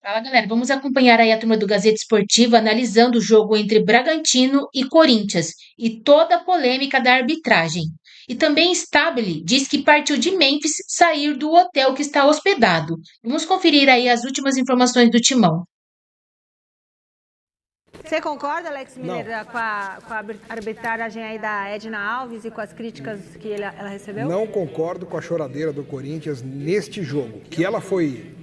Fala, galera. Vamos acompanhar aí a turma do Gazeta Esportiva analisando o jogo entre Bragantino e Corinthians e toda a polêmica da arbitragem. E também Stabile diz que partiu de Memphis sair do hotel que está hospedado. Vamos conferir aí as últimas informações do Timão. Você concorda, Alex Miller, Não. com a arbitragem aí da Edna Alves e com as críticas que ela recebeu? Não concordo com a choradeira do Corinthians neste jogo. Que ela foi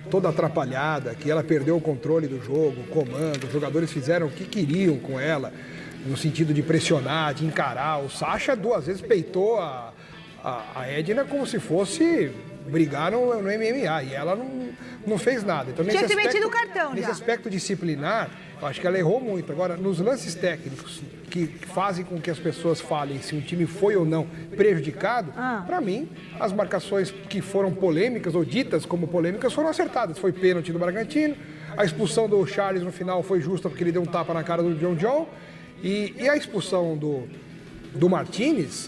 toda atrapalhada, que ela perdeu o controle do jogo, o comando, os jogadores fizeram o que queriam com ela, no sentido de pressionar, de encarar. O Sacha 2 vezes peitou a Edna como se fosse brigar no MMA, e ela não fez nada. Então, Tinha que ter metido o cartão nesse já. aspecto disciplinar, eu acho que ela errou muito. Agora, nos lances técnicos que fazem com que as pessoas falem se um time foi ou não prejudicado, para mim, as marcações que foram polêmicas ou ditas como polêmicas foram acertadas. Foi pênalti do Bragantino, a expulsão do Charles no final foi justa porque ele deu um tapa na cara do John, e a expulsão do Martínez,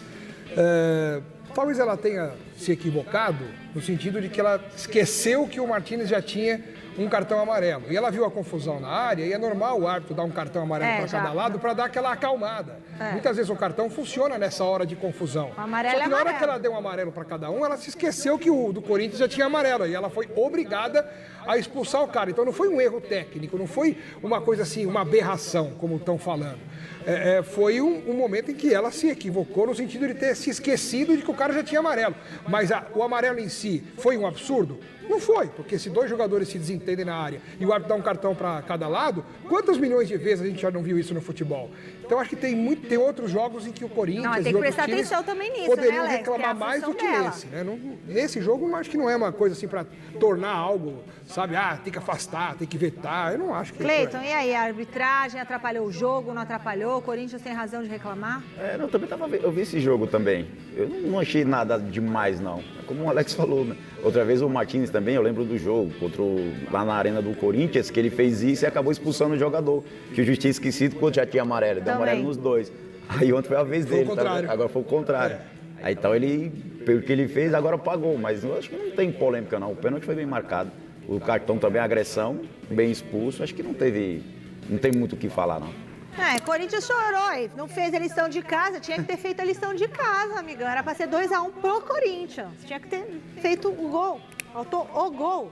talvez ela tenha se equivocado no sentido de que ela esqueceu que o Martínez já tinha um cartão amarelo. E ela viu a confusão na área e é normal o árbitro dar um cartão amarelo para cada lado para dar aquela acalmada. Muitas vezes o cartão funciona nessa hora de confusão. O amarelo Só que na hora amarelo. que ela deu um amarelo para cada um, ela se esqueceu que o do Corinthians já tinha amarelo. E ela foi obrigada a expulsar o cara. Então não foi um erro técnico, não foi uma coisa assim, uma aberração, como estão falando. Foi um momento em que ela se equivocou no sentido de ter se esquecido de que o cara já tinha amarelo. Mas o amarelo em si foi um absurdo? Não foi, porque se dois jogadores se desentendem na área e o árbitro dá um cartão para cada lado, quantas milhões de vezes a gente já não viu isso no futebol? Então acho que tem outros jogos em que o Corinthians Não, e tem que outros prestar times atenção também nisso, poderiam né, Alex? reclamar Que é a mais do função que dela. nesse. Né? Nesse jogo, eu acho que não é uma coisa assim para tornar algo, sabe? Tem que afastar, tem que vetar. Eu não acho que... Cleiton, e aí? A arbitragem atrapalhou o jogo, não atrapalhou? O Corinthians tem razão de reclamar? Eu também eu vi esse jogo também. Eu não achei nada demais, não. Como o Alex falou, né? Outra vez o Martínez também, eu lembro do jogo, lá na arena do Corinthians, que ele fez isso e acabou expulsando o jogador. Que o juiz tinha esquecido quando já tinha amarelo, deu Também. amarelo nos dois. Aí ontem foi a vez Foi o dele, contrário. agora foi o contrário. Aí então ele, pelo que ele fez, agora pagou, mas eu acho que não tem polêmica não. O pênalti foi bem marcado. O cartão também, agressão, bem expulso, acho que não tem muito o que falar não. Corinthians chorou, não fez a lição de casa, tinha que ter feito a lição de casa, amigão. Era pra ser 2-1 pro Corinthians. Tinha que ter feito o gol. Faltou o gol.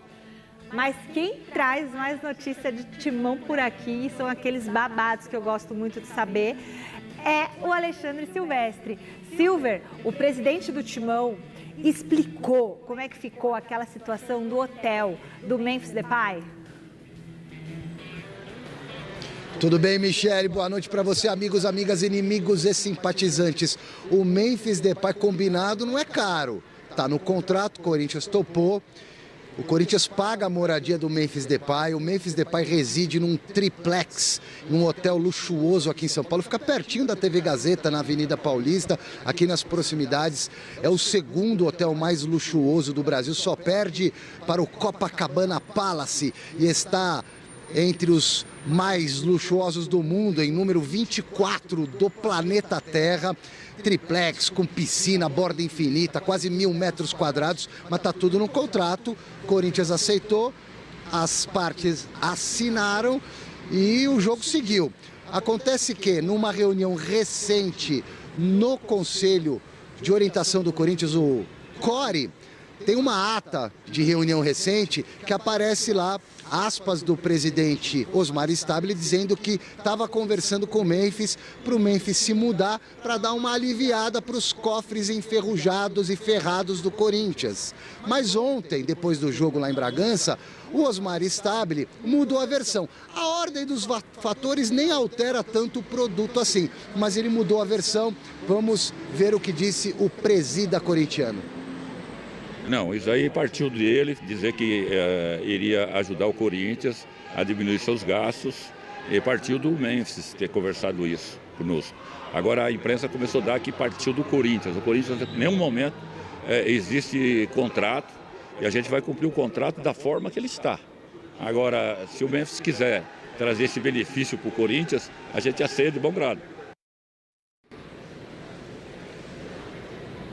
Mas quem traz mais notícia de Timão por aqui, são aqueles babados que eu gosto muito de saber, é o Alexandre Silvestre. Silver, o presidente do Timão, explicou como é que ficou aquela situação do hotel do Memphis Depay. Tudo bem, Michele? Boa noite para você, amigos, amigas, inimigos e simpatizantes. O Memphis Depay combinado não é caro. Tá no contrato, o Corinthians topou. O Corinthians paga a moradia do Memphis Depay. O Memphis Depay reside num triplex, num hotel luxuoso aqui em São Paulo. Fica pertinho da TV Gazeta, na Avenida Paulista, aqui nas proximidades. É o segundo hotel mais luxuoso do Brasil. Só perde para o Copacabana Palace e está entre os mais luxuosos do mundo, em número 24 do planeta Terra. Triplex, com piscina, borda infinita, quase 1.000 metros quadrados, mas está tudo no contrato. Corinthians aceitou, as partes assinaram e o jogo seguiu. Acontece que, numa reunião recente no Conselho de Orientação do Corinthians, o CORE, tem uma ata de reunião recente que aparece lá, aspas do presidente Osmar Stabile, dizendo que estava conversando com o Memphis para o Memphis se mudar para dar uma aliviada para os cofres enferrujados e ferrados do Corinthians. Mas ontem, depois do jogo lá em Bragança, o Osmar Stabile mudou a versão. A ordem dos fatores nem altera tanto o produto assim, mas ele mudou a versão. Vamos ver o que disse o presida corintiano. Não, isso aí partiu dele, dizer que iria ajudar o Corinthians a diminuir seus gastos, e partiu do Memphis ter conversado isso conosco. Agora a imprensa começou a dar que partiu do Corinthians. O Corinthians, em nenhum momento, existe contrato, e a gente vai cumprir o contrato da forma que ele está. Agora, se o Memphis quiser trazer esse benefício para o Corinthians, a gente aceita de bom grado.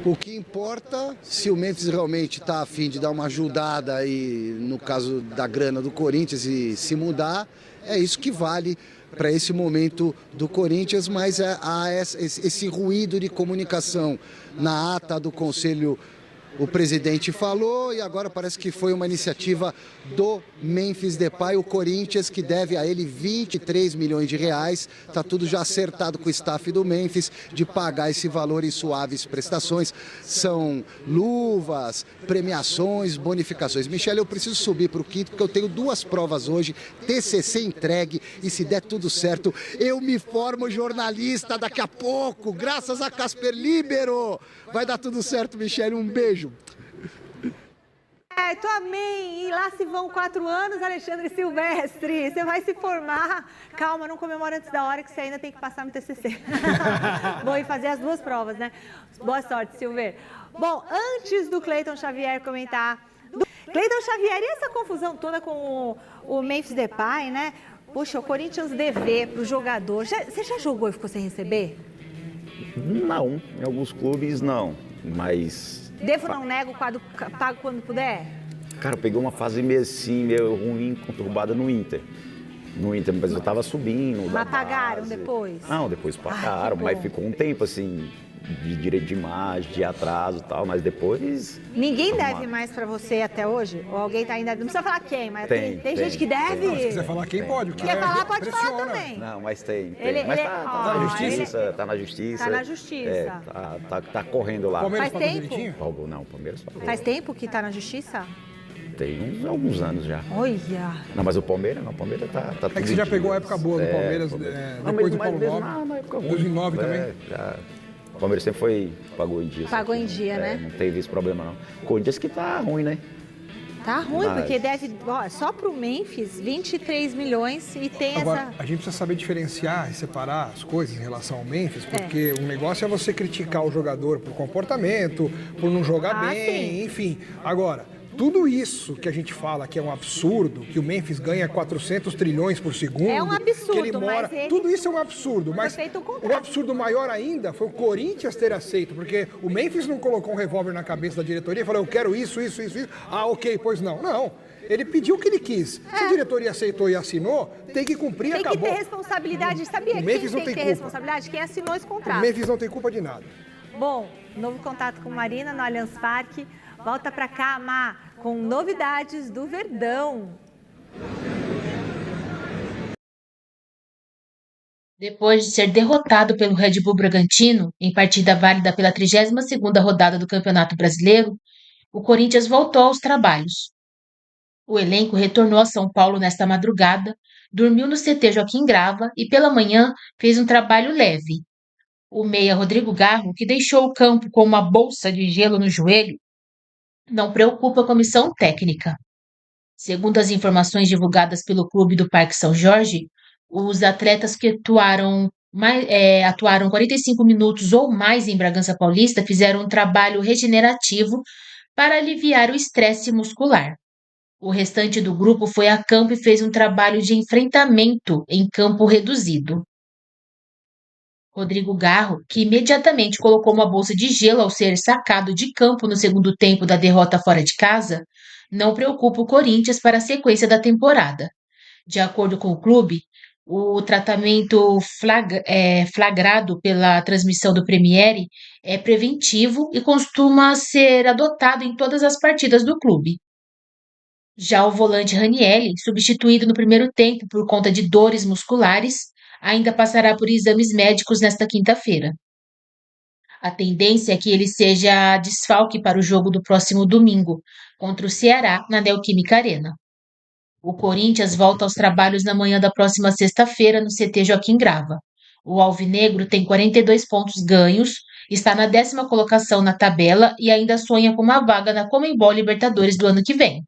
O que importa, se o Memphis realmente está a fim de dar uma ajudada aí, no caso da grana do Corinthians, e se mudar, é isso que vale para esse momento do Corinthians, mas há esse ruído de comunicação na ata do Conselho. O presidente falou e agora parece que foi uma iniciativa do Memphis Depay, o Corinthians, que deve a ele 23 milhões de reais. Está tudo já acertado com o staff do Memphis de pagar esse valor em suaves prestações. São luvas, premiações, bonificações. Michele, eu preciso subir para o quinto porque eu tenho 2 provas hoje, TCC entregue e se der tudo certo, eu me formo jornalista daqui a pouco, graças a Casper Libero. Vai dar tudo certo, Michele, um beijo. Tu amém! E lá se vão 4 anos, Alexandre Silvestre. Você vai se formar. Calma, não comemora antes da hora que você ainda tem que passar no TCC. Bom, e fazer as 2 provas, né? Boa sorte, Silver. Bom, antes do Cleiton Xavier comentar... Cleiton Xavier, e essa confusão toda com o Memphis Depay, né? Puxa, o Corinthians dever pro jogador. Você já jogou e ficou sem receber? Não, em alguns clubes não, mas... Devo, não nego, pago quando puder? Cara, eu peguei uma fase meio assim, meio ruim, conturbada no Inter. Mas eu tava subindo. Mas pagaram depois? Não, depois pagaram, mas ficou um tempo assim, de direito de imagem, de atraso e tal, mas depois... Ninguém deve mais pra você até hoje? Ou alguém tá ainda... Não precisa falar quem, mas tem gente que deve? Não, se quiser falar quem pode. Quer falar, pode falar também. Não, mas tem. Mas tá na justiça, tá na justiça. Tá na justiça. Tá correndo lá. Palmeiras Faz tempo? direitinho? Não, o Palmeiras pagou. Faz tempo que tá na justiça? Tem alguns anos já. Olha! Não, mas o Palmeiras tá tudo. É que você já pegou a época boa do Palmeiras, depois do Paulo Nobre. Na época ruim. 2009 também. Já. O Palmeiras sempre pagou em dia. Pagou em dia, né? Não teve esse problema, não. O Corinthians que tá ruim, né? Tá ruim, porque deve, só pro Memphis, 23 milhões e tem Agora, essa... a gente precisa saber diferenciar e separar as coisas em relação ao Memphis, porque o negócio é você criticar o jogador por comportamento, por não jogar bem, enfim. Agora, tudo isso que a gente fala que é um absurdo, que o Memphis ganha 400 trilhões por segundo, é um absurdo, que ele mora, mas ele... tudo isso é um absurdo, mas o absurdo maior ainda foi o Corinthians ter aceito, porque o Memphis não colocou um revólver na cabeça da diretoria e falou, eu quero isso. Ah, ok, pois não. Não. Ele pediu o que ele quis. Se a diretoria aceitou e assinou, tem que cumprir, tem acabou. Tem que ter responsabilidade. Sabia quem tem que ter responsabilidade? Quem assinou esse contrato. O Memphis não tem culpa de nada. Bom, novo contato com Marina no Allianz Parque. Volta pra cá, Má, com novidades do Verdão. Depois de ser derrotado pelo Red Bull Bragantino, em partida válida pela 32ª rodada do Campeonato Brasileiro, o Corinthians voltou aos trabalhos. O elenco retornou a São Paulo nesta madrugada, dormiu no CT Joaquim Grava e pela manhã fez um trabalho leve. O meia Rodrigo Garro, que deixou o campo com uma bolsa de gelo no joelho, não preocupa a comissão técnica. Segundo as informações divulgadas pelo clube do Parque São Jorge, os atletas que atuaram 45 minutos ou mais em Bragança Paulista fizeram um trabalho regenerativo para aliviar o estresse muscular. O restante do grupo foi a campo e fez um trabalho de enfrentamento em campo reduzido. Rodrigo Garro, que imediatamente colocou uma bolsa de gelo ao ser sacado de campo no segundo tempo da derrota fora de casa, não preocupa o Corinthians para a sequência da temporada. De acordo com o clube, o tratamento flagrado pela transmissão do Premiere é preventivo e costuma ser adotado em todas as partidas do clube. Já o volante Ranielli, substituído no primeiro tempo por conta de dores musculares, ainda passará por exames médicos nesta quinta-feira. A tendência é que ele seja desfalque para o jogo do próximo domingo, contra o Ceará, na Neoquímica Arena. O Corinthians volta aos trabalhos na manhã da próxima sexta-feira no CT Joaquim Grava. O alvinegro tem 42 pontos ganhos, está na 10ª colocação na tabela e ainda sonha com uma vaga na Conmebol Libertadores do ano que vem.